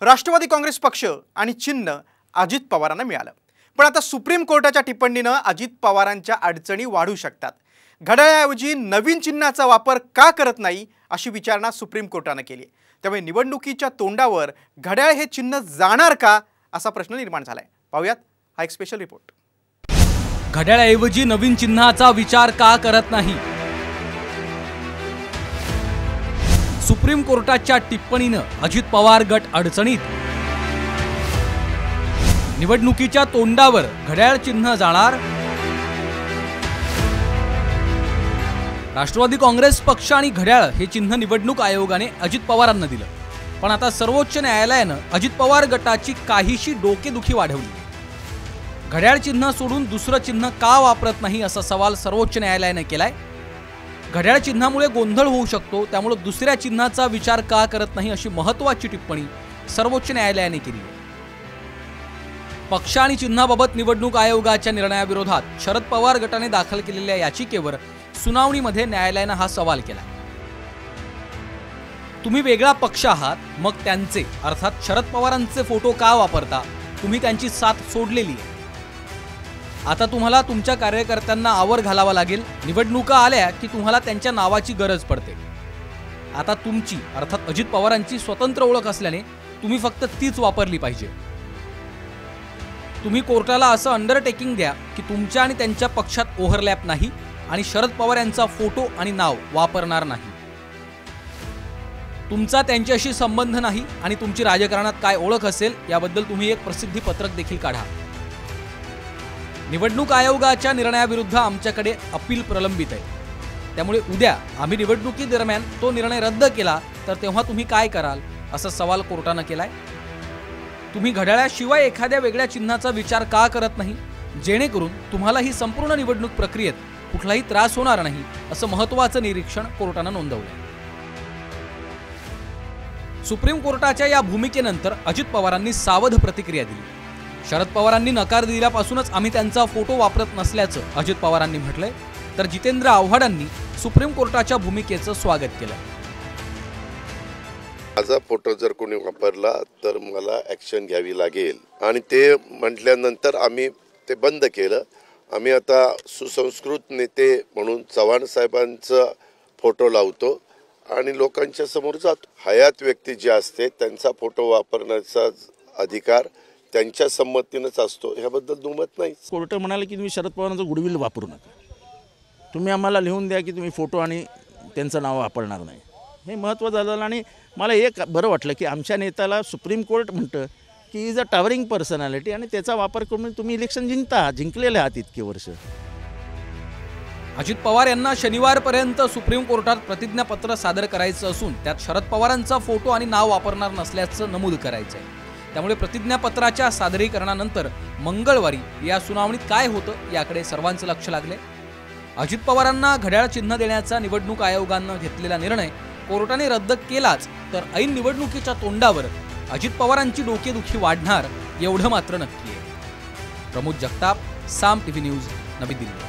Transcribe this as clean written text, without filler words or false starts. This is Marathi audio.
राष्ट्रवादी काँग्रेस पक्ष आणि चिन्ह अजित पवारांना मिळालं। पण आता सुप्रीम कोर्टाच्या टिप्पणीने अजित पवारांच्या अडचणी वाढू शकतात। घड्याळाऐवजी नवीन चिन्हाचा वापर का करत नाही अशी विचारणा सुप्रीम कोर्टाने केली। त्यामुळे निवडणुकीच्या तोंडावर घड्याळ हे चिन्ह जाणार का असा प्रश्न निर्माण झालाय। पाहूयात हा एक स्पेशल रिपोर्ट। घड्याळाऐवजी नवीन चिन्हाचा विचार का करत नाही? सुप्रीम कोर्टाच्या टिप्पणीने अजित पवार गट अडचणीत। निवडणुकीच्या तोंडावर घड्याळ चिन्ह जाणार? राष्ट्रवादी काँग्रेस पक्ष आणि घड्याळ हे चिन्ह निवडणूक आयोगाने अजित पवारांना दिलं। पण आता सर्वोच्च न्यायालयाने अजित पवार गटाची काहीशी डोकेदुखी वाढवली। घड्याळ चिन्ह सोडून दुसरं चिन्ह का वापरत नाही असा सवाल सर्वोच्च न्यायालयाने केलाय। घड्याळ चिन्हामुळे गोंधळ होऊ शकतो, त्यामुळे दुसऱ्या चिन्हाचा विचार का करत नाही अशी महत्त्वाची टिप्पणी सर्वोच्च न्यायालयाने केली आहे। पक्ष आणि चिन्हाबाबत निवडणूक आयोगाच्या निर्णयाविरोधात शरद पवार गटाने दाखल केलेल्या याचिकेवर सुनावणीमध्ये न्यायालयाने हा सवाल केला। तुम्ही वेगळा पक्ष आहात, मग त्यांचे अर्थात शरद पवारांचे फोटो का वापरता? तुम्ही त्यांची साथ सोडलेली आहे। आता तुम्हाला तुमच्या कार्यकर्त्यांना आवर घालावा लागेल। निवडणुका आल्या की तुम्हाला त्यांच्या नावाची गरज पडते। आता तुमची अर्थात अजित पवारांची स्वतंत्र ओळख असल्याने तुम्ही फक्त तीच वापरली पाहिजे। तुम्ही कोर्टाला असं अंडरटेकिंग द्या की तुमच्या आणि त्यांच्या पक्षात ओव्हरलॅप नाही आणि शरद पवार यांचा फोटो आणि नाव वापरणार नाही। तुमचा त्यांच्याशी संबंध नाही आणि तुमची राजकारणात काय ओळख असेल याबद्दल तुम्ही एक प्रसिद्धी पत्रक देखील काढा। निवडणूक आयोगाच्या निर्णयाविरुद्ध आमच्याकडे अपील प्रलंबित आहे, त्यामुळे उद्या आम्ही निवडणुकीदरम्यान तो निर्णय रद्द केला तर तेव्हा तुम्ही काय कराल असा सवाल कोर्टाने केलाय। तुम्ही घड्याळाशिवाय एखाद्या वेगळ्या चिन्हाचा विचार का करत नाही, जेणेकरून तुम्हाला ही संपूर्ण निवडणूक प्रक्रियेत कुठलाही त्रास होणार नाही असं महत्त्वाचं निरीक्षण कोर्टाने नोंदवलंय। सुप्रीम कोर्टाच्या या भूमिकेनंतर अजित पवारांनी सावध प्रतिक्रिया दिली। शरद पवारांनी नकार दिल्यापासूनच आम्ही त्यांचा फोटो वापरत नसल्याचं अजित पवारांनी म्हटलंय, तर जितेंद्र आव्हाडांनी सुप्रीम कोर्टाच्या भूमिकेचं स्वागत केलं। माझा फोटो जर कोणी वापरला तर मला ॲक्शन घ्यावी लागेल आणि ते म्हटल्यानंतर आम्ही ते बंद केलं। आम्ही आता सुसंस्कृत नेते म्हणून चव्हाण साहेबांचा फोटो लावतो आणि लोकांच्या समोर जातो। हयात व्यक्ती जी असते त्यांचा फोटो वापरण्याचा अधिकार त्यांच्या संमतीनेच असतो, ह्याबद्दल दुमत नाही। कोर्ट म्हणाले की तुम्ही शरद पवारांचं गुडविल वापरू नका, तुम्ही आम्हाला लिहून द्या की तुम्ही फोटो आणि त्यांचं नाव वापरणार नाही। हे महत्त्वाचं झालं आणि मला एक बरं वाटलं की आमच्या नेत्याला सुप्रीम कोर्ट म्हणतं की इज अ टॉवरिंग पर्सनॅलिटी आणि त्याचा वापर करून तुम्ही इलेक्शन जिंकलेले आहात इतके वर्ष। अजित पवार यांना शनिवारपर्यंत सुप्रीम कोर्टात प्रतिज्ञापत्र सादर करायचं असून त्यात शरद पवारांचा फोटो आणि नाव वापरणार नसल्याचं नमूद करायचं आहे। त्यामुळे प्रतिज्ञापत्राच्या सादरीकरणानंतर मंगळवारी या सुनावणीत काय होतं याकडे सर्वांचं लक्ष लागले। अजित पवारांना घड्याळ चिन्ह देण्याचा निवडणूक आयोगानं घेतलेला निर्णय कोर्टाने रद्द केलाच तर ऐन निवडणुकीच्या तोंडावर अजित पवारांची डोकेदुखी वाढणार एवढं मात्र नक्की आहे। प्रमोद जगताप, साम टीव्ही न्यूज, नवी दिल्ली।